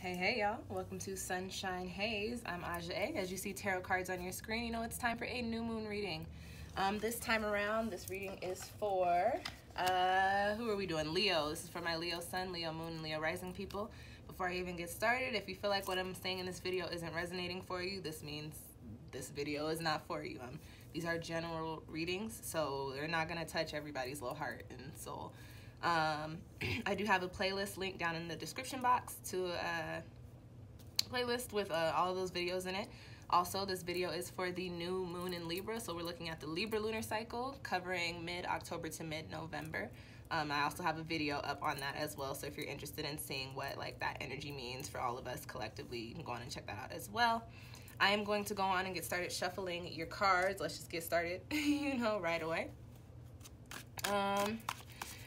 Hey y'all, welcome to Sunshine Haze. I'm Aja A. As you see tarot cards on your screen, you know it's time for a new moon reading. This time around, this reading is for, who are we doing? Leo. This is for my Leo sun, Leo moon, and Leo rising people. Before I even get started, if you feel like what I'm saying in this video isn't resonating for you, this means this video is not for you. These are general readings, so they're not going to touch everybody's little heart and soul. I do have a playlist link down in the description box to a playlist with all of those videos in it. Also, this video is for the new moon in Libra, so we're looking at the Libra lunar cycle covering mid-October to mid-November. I also have a video up on that as well, so if you're interested in seeing what that energy means for all of us collectively, you can go on and check that out as well. I am going to go on and get started shuffling your cards. Let's just get started, right away.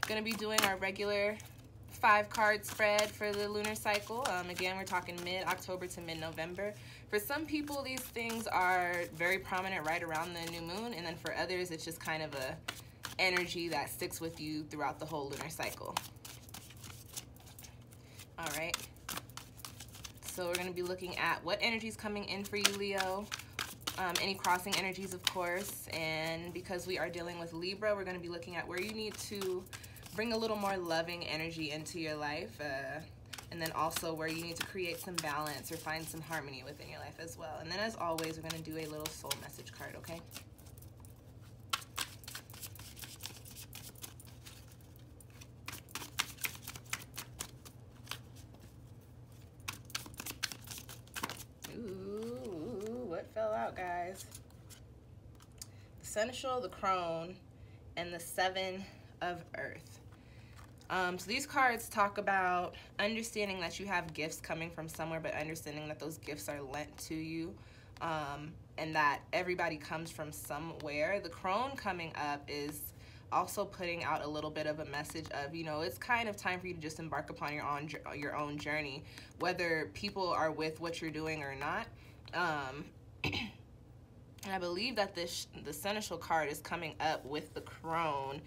Gonna be doing our regular 5-card spread for the lunar cycle. Again, we're talking mid-October to mid-November. For some people, these things are very prominent right around the new moon, and then for others, it's just kind of a energy that sticks with you throughout the whole lunar cycle. All right. So we're gonna be looking at what energy is coming in for you, Leo. Any crossing energies, of course, and because we are dealing with Libra, we're gonna be looking at where you need to bring a little more loving energy into your life, and then also where you need to create some balance or find some harmony within your life as well. And then as always, we're going to do a little soul message card, okay? Ooh, what fell out, guys? The Seneschal, the Crone, and the Seven of Earth. So these cards talk about understanding that you have gifts coming from somewhere, but understanding that those gifts are lent to you, and that everybody comes from somewhere. The Crone coming up is also putting out a little bit of a message of, it's kind of time for you to just embark upon your own journey, whether people are with what you're doing or not. And I believe that the Seneschal card is coming up with the Crone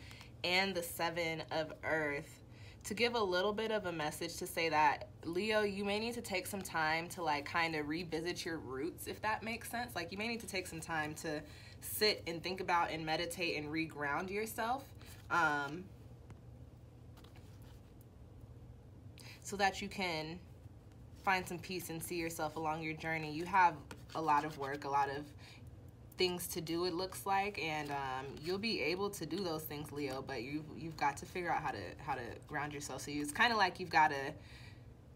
and the Seven of Earth to give a little bit of a message to say that, Leo, you may need to take some time to kind of revisit your roots, if that makes sense. You may need to take some time to sit and think about and meditate and reground yourself, so that you can find some peace and see yourself along your journey. You have a lot of work, a lot of things to do, it looks like, and you'll be able to do those things, Leo, but you've got to figure out how to ground yourself. So it's kind of like you've got to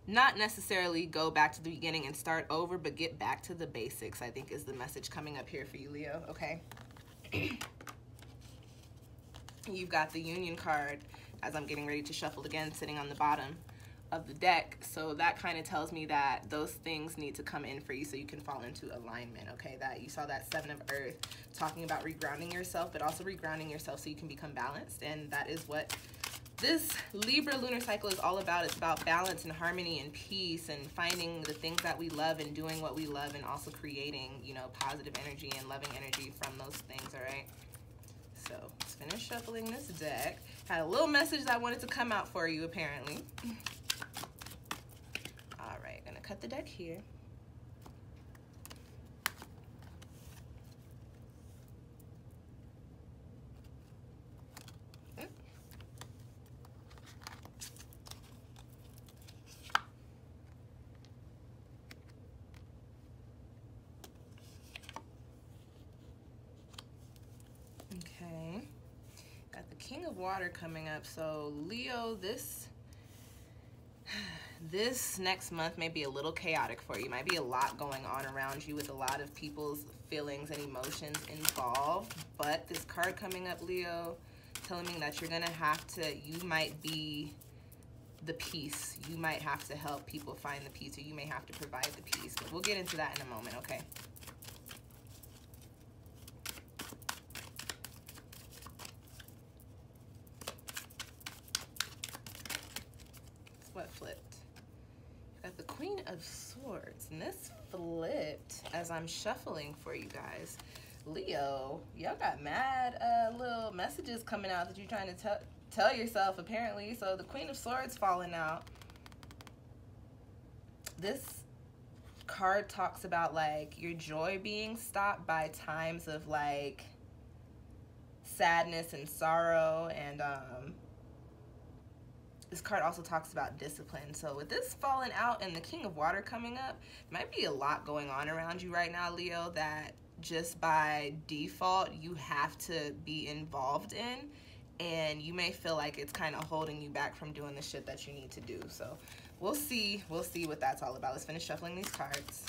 not necessarily go back to the beginning and start over, but get back to the basics, I think, is the message coming up here for you, Leo, okay? You've got the Union card, as I'm getting ready to shuffle again, sitting on the bottom of the deck. So that kind of tells me that those things need to come in for you so you can fall into alignment, okay? That you saw that Seven of Earth talking about regrounding yourself, but also regrounding yourself so you can become balanced. And that is what this Libra lunar cycle is all about. It's about balance and harmony and peace and finding the things that we love and doing what we love, and also creating, positive energy and loving energy from those things, all right? So let's finish shuffling this deck. Had a little message that wanted to come out for you, apparently. All right, gonna cut the deck here. Okay, got the King of Water coming up. So Leo, this next month may be a little chaotic for you. Might be a lot going on around you with a lot of people's feelings and emotions involved. But this card coming up, Leo, telling me that you're gonna have to, you might be the peace. You might have to help people find the peace, or you may have to provide the peace. But we'll get into that in a moment, okay? What flipped? Got the Queen of Swords, and this flipped as I'm shuffling for you guys. Leo, y'all got mad little messages coming out that you're trying to tell yourself, apparently. So the Queen of Swords falling out. this card talks about like your joy being stopped by times of like sadness and sorrow, and this card also talks about discipline. So with this falling out and the King of Water coming up, might be a lot going on around you right now, Leo, that just by default you have to be involved in, and you may feel like it's kind of holding you back from doing the shit that you need to do. So we'll see what that's all about. Let's finish shuffling these cards.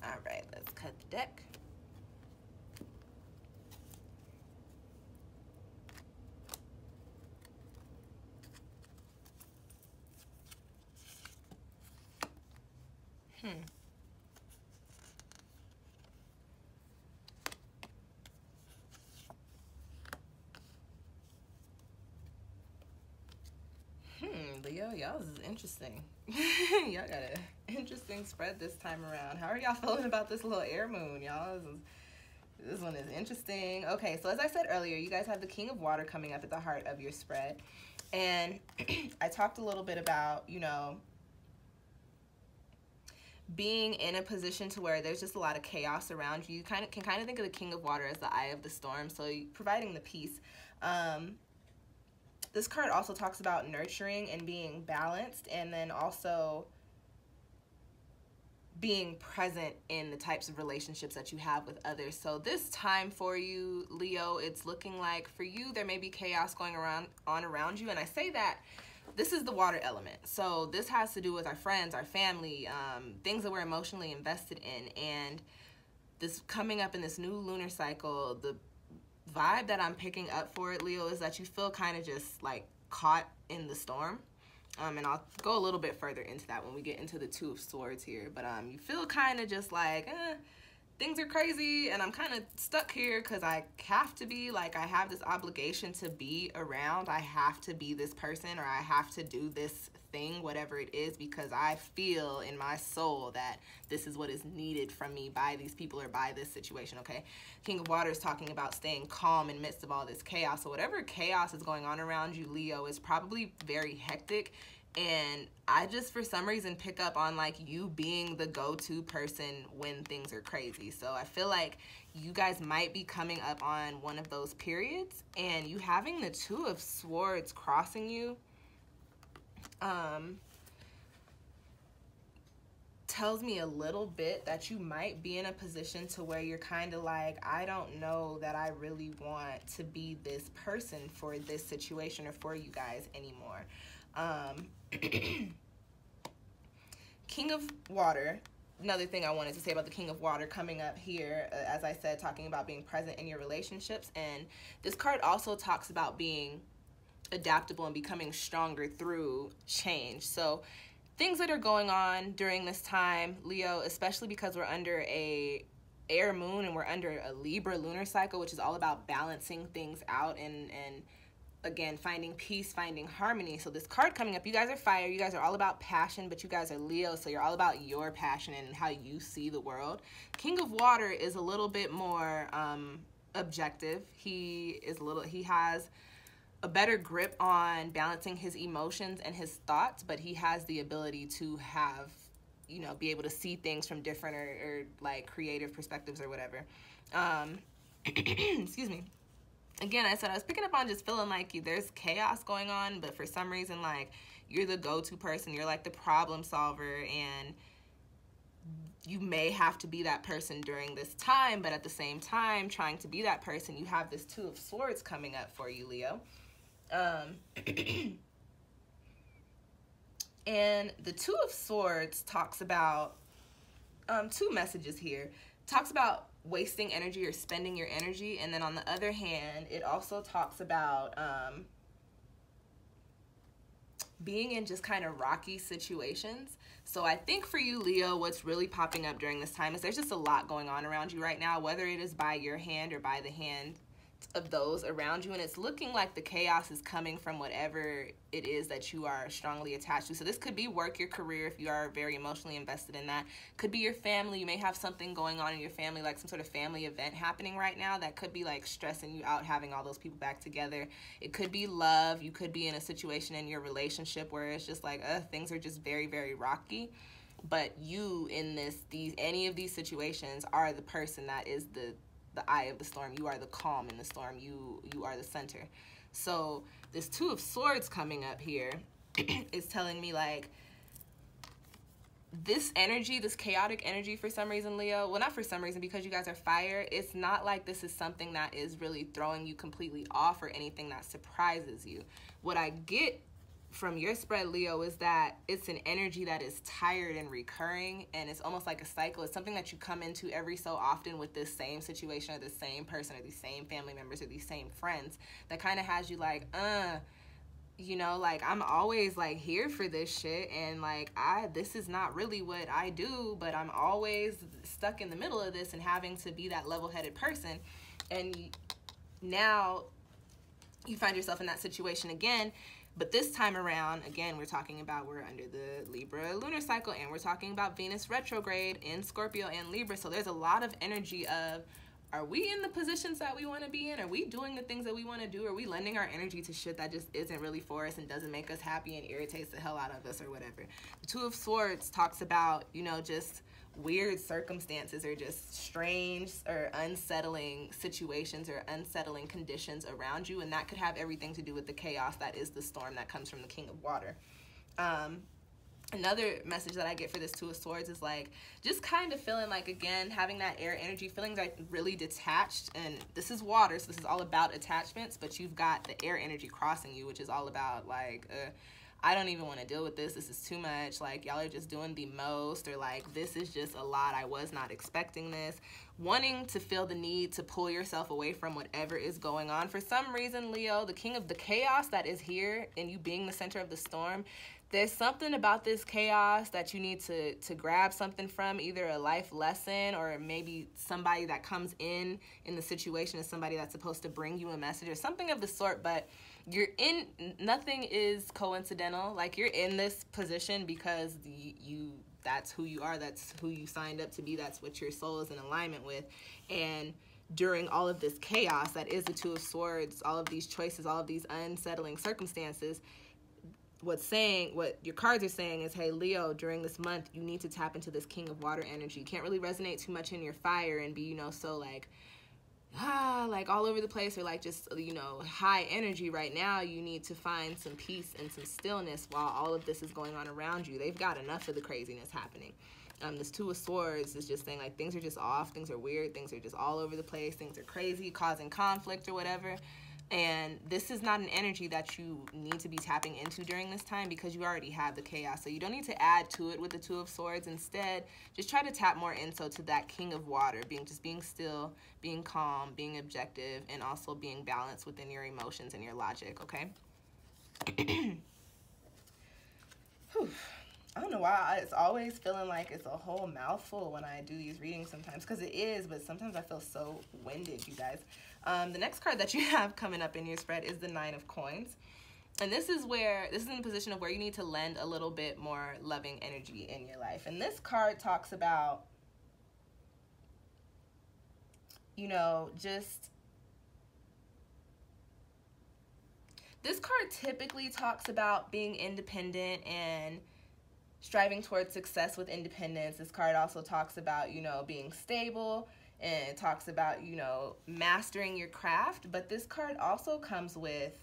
Alright, let's cut the deck. Leo, y'all is interesting. Y'all got an interesting spread this time around. How are y'all feeling about this little air moon, y'all? This one is interesting. Okay, so as I said earlier, you guys have the King of Water coming up at the heart of your spread. And I talked a little bit about, you know, being in a position to where there's just a lot of chaos around you. You can kind of think of the King of Water as the eye of the storm, so providing the peace. This card also talks about nurturing and being balanced, and then also being present in the types of relationships that you have with others. So this time for you, Leo, it's looking like for you there may be chaos going on around you, and I say that this is the water element. So this has to do with our friends, our family, things that we're emotionally invested in. And this coming up in this new lunar cycle, the vibe that I'm picking up for it, Leo, is that you feel kind of just like caught in the storm. And I'll go a little bit further into that when we get into the Two of Swords here. But you feel kind of just like, things are crazy and I'm kind of stuck here because I have to be, like, I have this obligation to be around. I have to be this person, or I have to do this thing, whatever it is, because I feel in my soul that this is what is needed from me by these people or by this situation, okay? King of Water is talking about staying calm in the midst of all this chaos. So whatever chaos is going on around you, Leo, is probably very hectic. And I just, for some reason, pick up on, like, you being the go-to person when things are crazy. So I feel like you guys might be coming up on one of those periods, and you having the Two of Swords crossing you tells me a little bit that you might be in a position to where you're kind of like, I don't know that I really want to be this person for this situation or for you guys anymore. King of Water, another thing I wanted to say about the King of Water coming up here, as I said, talking about being present in your relationships. And this card also talks about being adaptable and becoming stronger through change. So things that are going on during this time, Leo, especially because we're under a air moon and we're under a Libra lunar cycle, which is all about balancing things out and again, finding peace, finding harmony. So this card coming up, you guys are fire, you guys are all about passion, but you guys are Leo, so you're all about your passion and how you see the world. King of Water is a little bit more objective. He has a better grip on balancing his emotions and his thoughts, but he has the ability to have, you know, be able to see things from different or like creative perspectives or whatever. Excuse me. Again, I said I was picking up on just feeling like there's chaos going on, but for some reason, like, you're the go-to person. You're like the problem solver, and you may have to be that person during this time, but at the same time, trying to be that person, you have this Two of Swords coming up for you, Leo. And the Two of Swords talks about two messages here. Talks about wasting energy or spending your energy. And then on the other hand, it also talks about being in just kind of rocky situations. So I think for you, Leo, what's really popping up during this time is there's just a lot going on around you right now, whether it is by your hand or by the hand of those around you, and it's looking like the chaos is coming from whatever it is that you are strongly attached to. So this could be work, your career, if you are very emotionally invested in that. Could be your family. You may have something going on in your family, like some sort of family event happening right now that could be like stressing you out, having all those people back together. It could be love. You could be in a situation in your relationship where it's just like things are just very, very rocky. But you in any of these situations are the person that is the eye of the storm. You are the calm in the storm. You are the center. So this Two of Swords coming up here is telling me like this energy, this chaotic energy for some reason, Leo, well, not for some reason, because you guys are fire, it's not like this is something that is really throwing you completely off or anything that surprises you. What I get from your spread, Leo, is that it's an energy that is tired and recurring, and it's almost like a cycle. It's something that you come into every so often with this same situation or the same person or these same family members or these same friends that kind of has you like, you know, like I'm always like here for this shit, and like this is not really what I do, but I'm always stuck in the middle of this and having to be that level-headed person. And now you find yourself in that situation again. But this time around, again, we're under the Libra lunar cycle, and we're talking about Venus retrograde in Scorpio and Libra. So there's a lot of energy of, are we in the positions that we want to be in? Are we doing the things that we want to do? Are we lending our energy to shit that just isn't really for us and doesn't make us happy and irritates the hell out of us or whatever? The Two of Swords talks about, you know, just weird circumstances or just strange or unsettling situations or unsettling conditions around you, and that could have everything to do with the chaos that is the storm that comes from the King of Water. Another message that I get for this Two of Swords is like just kind of feeling like, again, having that air energy, feeling like really detached. And this is water, so this is all about attachments, but you've got the air energy crossing you, which is all about like I don't even want to deal with this. This is too much. Like, y'all are just doing the most, or like, this is just a lot. I was not expecting this. Wanting to feel the need to pull yourself away from whatever is going on. For some reason, Leo, the king of the chaos that is here and you being the center of the storm, there's something about this chaos that you need to grab something from, either a life lesson or maybe somebody that comes in the situation is somebody that's supposed to bring you a message or something of the sort. But nothing is coincidental. Like, you're in this position because that's who you are, that's who you signed up to be, that's what your soul is in alignment with. And during all of this chaos that is the Two of Swords, all of these choices, all of these unsettling circumstances, what your cards are saying is, hey, Leo, during this month, you need to tap into this King of Water energy. You can't really resonate too much in your fire and be, so like all over the place, or like just, high energy right now. You need to find some peace and some stillness while all of this is going on around you. They've got enough of the craziness happening. This Two of Swords is just saying, like, things are just off, things are weird, things are just all over the place, things are crazy, causing conflict or whatever. And this is not an energy that you need to be tapping into during this time because you already have the chaos. So you don't need to add to it with the Two of Swords. Instead, just try to tap more into that King of Water, being still, being calm, being objective, and also being balanced within your emotions and your logic, okay? I don't know why it's always feeling like it's a whole mouthful when I do these readings sometimes, because it is, but sometimes I feel so winded, you guys. The next card that you have coming up in your spread is the Nine of Coins. And this is in a position of where you need to lend a little bit more loving energy in your life. And this card talks about, this card typically talks about being independent and striving towards success with independence. This card also talks about, being stable, and it talks about, mastering your craft. But this card also comes with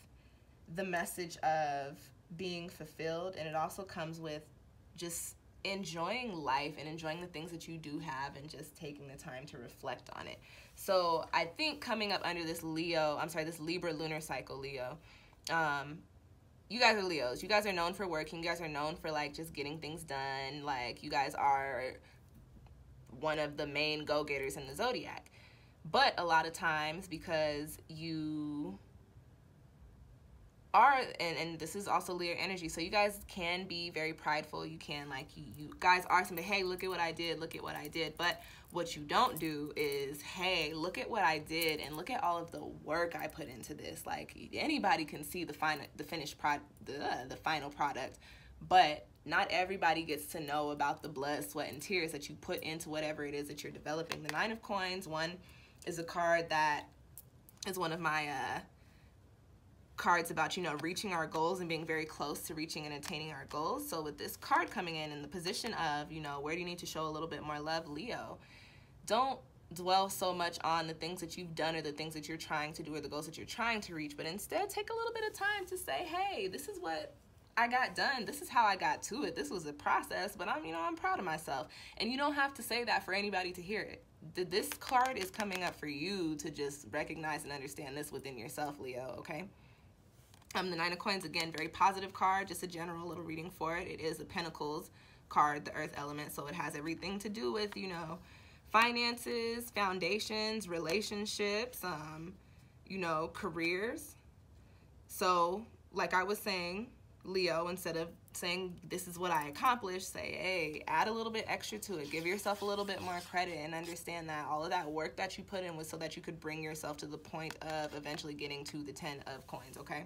the message of being fulfilled, and it also comes with just enjoying life and enjoying the things that you do have and just taking the time to reflect on it. So I think coming up under this this Libra lunar cycle, Leo, you guys are Leos. You guys are known for working. You guys are known for, like, just getting things done. Like, you guys are one of the main go-getters in the zodiac. But a lot of times, because you are, and this is also Leo energy, so you guys can be very prideful. You can, like, you guys are something, hey, look at what I did, look at what I did. But what you don't do is, hey, look at what I did and look at all of the work I put into this. Like, anybody can see the final product, but not everybody gets to know about the blood, sweat, and tears that you put into whatever it is that you're developing. The Nine of Coins, one, is a card that is one of my cards about, you know, reaching our goals and being very close to reaching and attaining our goals. So with this card coming in the position of, you know, where do you need to show a little bit more love, Leo? Don't dwell so much on the things that you've done or the things that you're trying to do or the goals that you're trying to reach, but instead take a little bit of time to say, hey, this is what I got done. This is how I got to it. This was a process, but I'm proud of myself. And you don't have to say that for anybody to hear it. This card is coming up for you to just recognize and understand this within yourself, Leo, okay? The Nine of Coins, again, very positive card, just a general little reading for it. It is a Pentacles card, the earth element, so it has everything to do with, you know, finances, foundations, relationships, you know, careers. So, like I was saying, Leo, instead of saying this is what I accomplished, say, hey, add a little bit extra to it. Give yourself a little bit more credit and understand that all of that work that you put in was so that you could bring yourself to the point of eventually getting to the 10 of Coins, okay?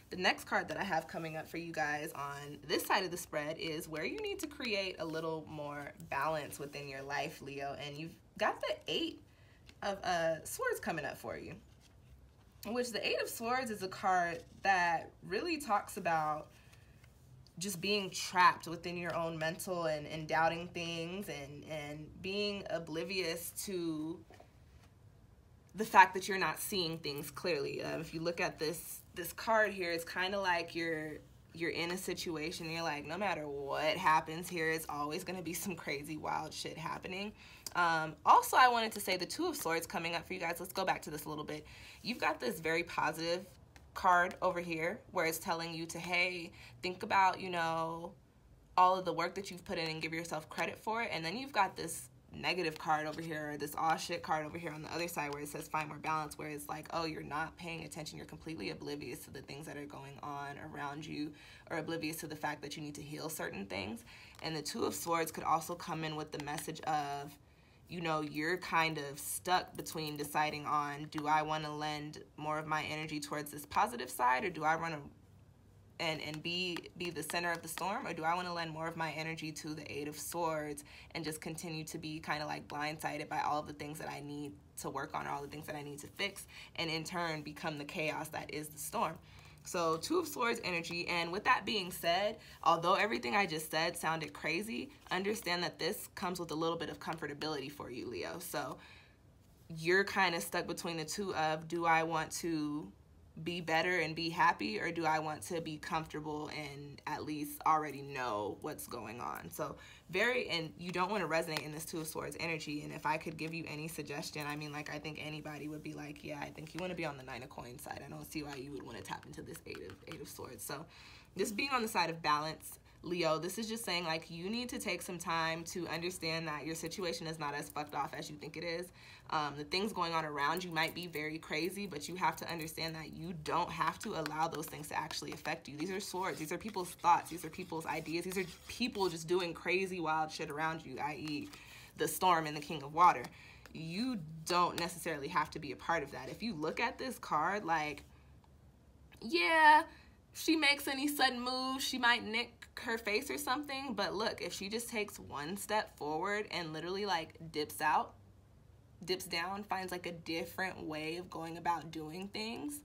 The next card that I have coming up for you guys on this side of the spread is where you need to create a little more balance within your life, Leo. And you've got the Eight of Swords coming up for you, which the Eight of Swords is a card that really talks about just being trapped within your own mental and doubting things and being oblivious to the fact that you're not seeing things clearly. If you look at this card here, it's kind of like you're in a situation and you're like, no matter what happens here, it's always going to be some crazy wild shit happening. Also, I wanted to say the Two of Swords coming up for you guys. Let's go back to this a little bit. You've got this very positive card over here where it's telling you to, hey, think about, you know, all of the work that you've put in and give yourself credit for it. And then you've got this negative card over here, or this aw shit card over here on the other side where it says find more balance, where it's like, oh, you're not paying attention, you're completely oblivious to the things that are going on around you, or oblivious to the fact that you need to heal certain things. And the Two of Swords could also come in with the message of, you know, you're kind of stuck between deciding on, do I want to lend more of my energy towards this positive side, or do I want to and be the center of the storm, or do I want to lend more of my energy to the Eight of Swords and just continue to be kind of like blindsided by all of the things that I need to work on, or all the things that I need to fix, and in turn become the chaos that is the storm? So Two of Swords energy. And with that being said, although everything I just said sounded crazy, understand that this comes with a little bit of comfortability for you, Leo. So you're kind of stuck between the two of, do I want to be better and be happy, or do I want to be comfortable and at least already know what's going on? So and you don't want to resonate in this Two of Swords energy. And if I could give you any suggestion, I mean, like, I think anybody would be like, yeah, I think you want to be on the Nine of Coins side. I don't see why you would want to tap into this Eight of Swords. So this being on the side of balance, Leo, this is just saying, like, you need to take some time to understand that your situation is not as fucked off as you think it is. The things going on around you might be very crazy, but you have to understand that you don't have to allow those things to actually affect you. These are swords. These are people's thoughts. These are people's ideas. These are people just doing crazy, wild shit around you, i.e. the storm and the King of Water. You don't necessarily have to be a part of that. If you look at this card, like, yeah, if she makes any sudden moves, she might nick her face or something, but look, if she just takes one step forward and literally, like, dips down, finds like a different way of going about doing things,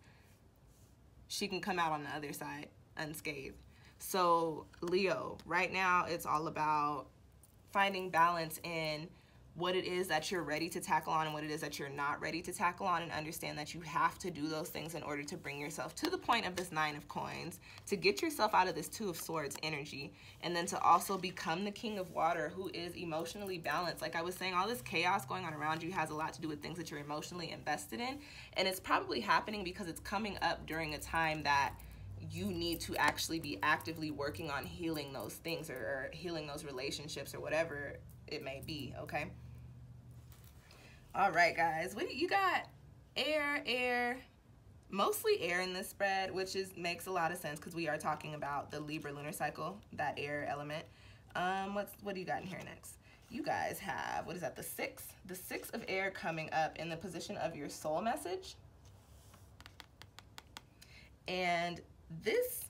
she can come out on the other side unscathed. So Leo, right now it's all about finding balance in what it is that you're ready to tackle on and what it is that you're not ready to tackle on, and understand that you have to do those things in order to bring yourself to the point of this Nine of Coins, to get yourself out of this Two of Swords energy, and then to also become the King of Water, who is emotionally balanced. Like I was saying, all this chaos going on around you has a lot to do with things that you're emotionally invested in, and it's probably happening because it's coming up during a time that you need to actually be actively working on healing those things, or healing those relationships, or whatever it may be, okay? All right, guys, you got air, mostly air in this spread, which makes a lot of sense because we are talking about the Libra lunar cycle, that air element. What do you got in here next? You guys have, what is that, the six of air coming up in the position of your soul message. And this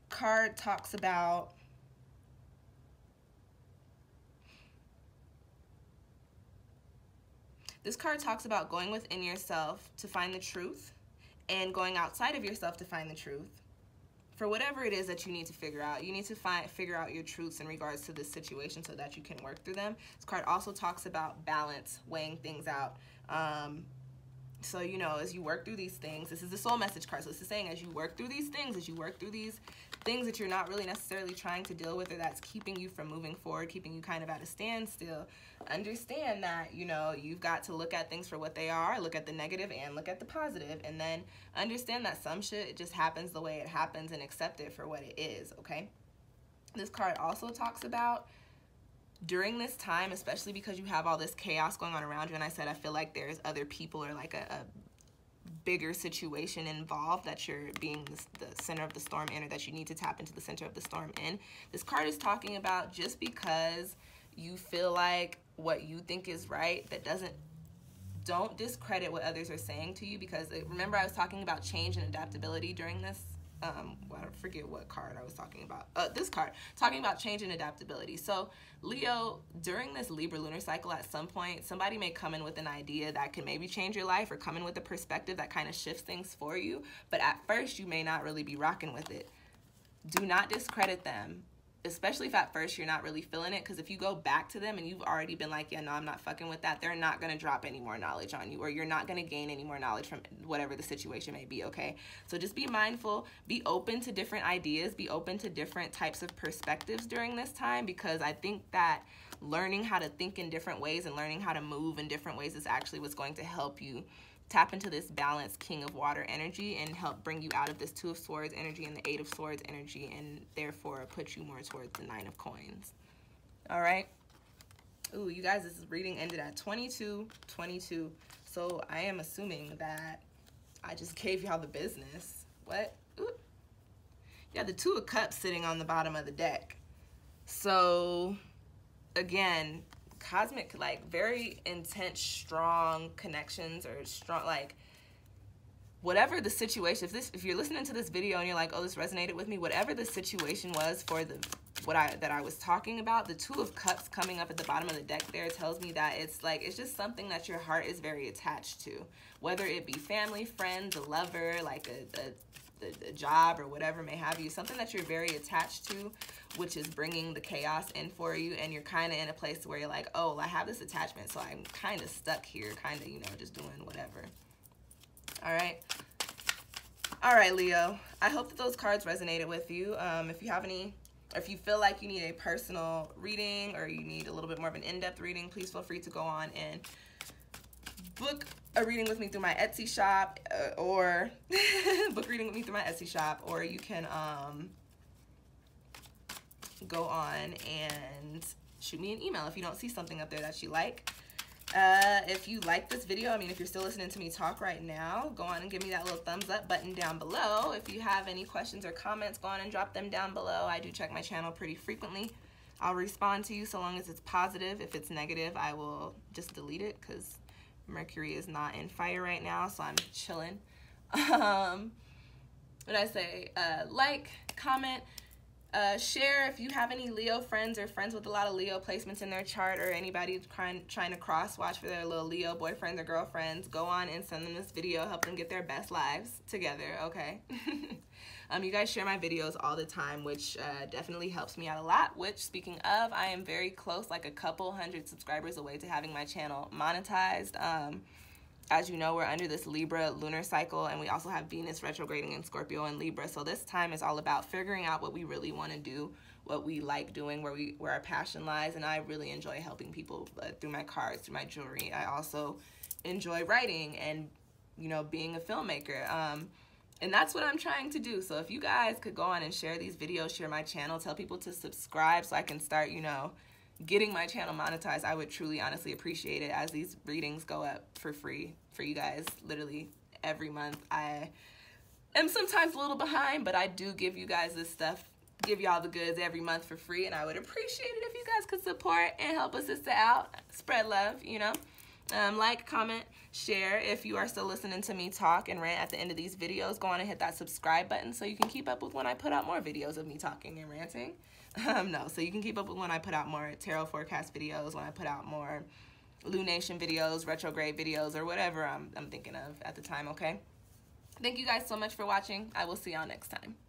card talks about going within yourself to find the truth and going outside of yourself to find the truth. For whatever it is that you need to figure out, you need to figure out your truths in regards to this situation so that you can work through them. This card also talks about balance, weighing things out. So, you know, as you work through these things, this is the soul message card. So this is saying as you work through these things, as you work through these things that you're not really necessarily trying to deal with, or that's keeping you from moving forward, keeping you kind of at a standstill, understand that, you know, you've got to look at things for what they are, look at the negative and look at the positive, and then understand that some shit just happens the way it happens and accept it for what it is, okay? This card also talks about during this time, especially because you have all this chaos going on around you, and I said I feel like there's other people or like a bigger situation involved that you're being the center of the storm in, or that you need to tap into the center of the storm in. This card is talking about just because you feel like what you think is right, don't discredit what others are saying to you, because remember I was talking about change and adaptability during this. Well, I forget what card I was talking about. This card, talking about change and adaptability. So Leo, during this Libra lunar cycle, at some point, somebody may come in with an idea that can maybe change your life, or come in with a perspective that kind of shifts things for you. But at first, you may not really be rocking with it. Do not discredit them, especially if at first you're not really feeling it, because if you go back to them and you've already been like, yeah, no, I'm not fucking with that, they're not going to drop any more knowledge on you, or you're not going to gain any more knowledge from whatever the situation may be, okay? So just be mindful, be open to different ideas, be open to different types of perspectives during this time, because I think that learning how to think in different ways and learning how to move in different ways is actually what's going to help you tap into this balanced King of Water energy and help bring you out of this Two of Swords energy and the Eight of Swords energy, and therefore put you more towards the Nine of Coins. All right. Ooh, you guys, this reading ended at 22:22. So I am assuming that I just gave y'all the business. What? Ooh. Yeah, the Two of Cups sitting on the bottom of the deck. So again, cosmic, like very intense, strong connections, or strong, like whatever the situation, if you're listening to this video and you're like, oh, this resonated with me, whatever the situation was for that I was talking about, the Two of Cups coming up at the bottom of the deck there tells me that it's just something that your heart is very attached to, whether it be family, friends, a lover, like a job, or whatever may have you, something that you're very attached to, which is bringing the chaos in for you, and you're kind of in a place where you're like, oh, I have this attachment, so I'm kind of stuck here, kind of, you know, just doing whatever. All right, Leo, I hope that those cards resonated with you. If you have any, or if you feel like you need a personal reading, or you need a little bit more of an in-depth reading, please feel free to go on and book a reading with me through my Etsy shop, or book reading with me through my Etsy shop, or you can go on and shoot me an email if you don't see something up there that you like. If you like this video, I mean, if you're still listening to me talk right now, go on and give me that little thumbs up button down below. If you have any questions or comments, go on and drop them down below. I do check my channel pretty frequently. I'll respond to you so long as it's positive. If it's negative, I will just delete it, because Mercury is not in fire right now, so I'm chilling. What I say? Like, comment, share if you have any Leo friends, or friends with a lot of Leo placements in their chart, or anybody trying to cross-watch for their little Leo boyfriends or girlfriends. Go on and send them this video, help them get their best lives together, okay? You guys share my videos all the time, which definitely helps me out a lot, which, speaking of, I am very close, like a couple hundred subscribers away to having my channel monetized. As you know, we're under this Libra lunar cycle, and we also have Venus retrograding in Scorpio and Libra. So this time is all about figuring out what we really want to do, what we like doing, where our passion lies. And I really enjoy helping people through my cards, through my jewelry. I also enjoy writing and, you know, being a filmmaker. And that's what I'm trying to do. So if you guys could go on and share these videos, share my channel, tell people to subscribe so I can start, you know, getting my channel monetized, I would truly, honestly appreciate it, as these readings go up for free for you guys literally every month. I am sometimes a little behind, but I do give you guys this stuff, give y'all the goods every month for free, and I would appreciate it if you guys could support and help a sister out, spread love, you know. Like, comment, share. If you are still listening to me talk and rant at the end of these videos, go on and hit that subscribe button so you can keep up with when I put out more videos of me talking and ranting. So you can keep up with when I put out more tarot forecast videos, when I put out more lunation videos, retrograde videos, or whatever I'm thinking of at the time, okay? Thank you guys so much for watching. I will see y'all next time.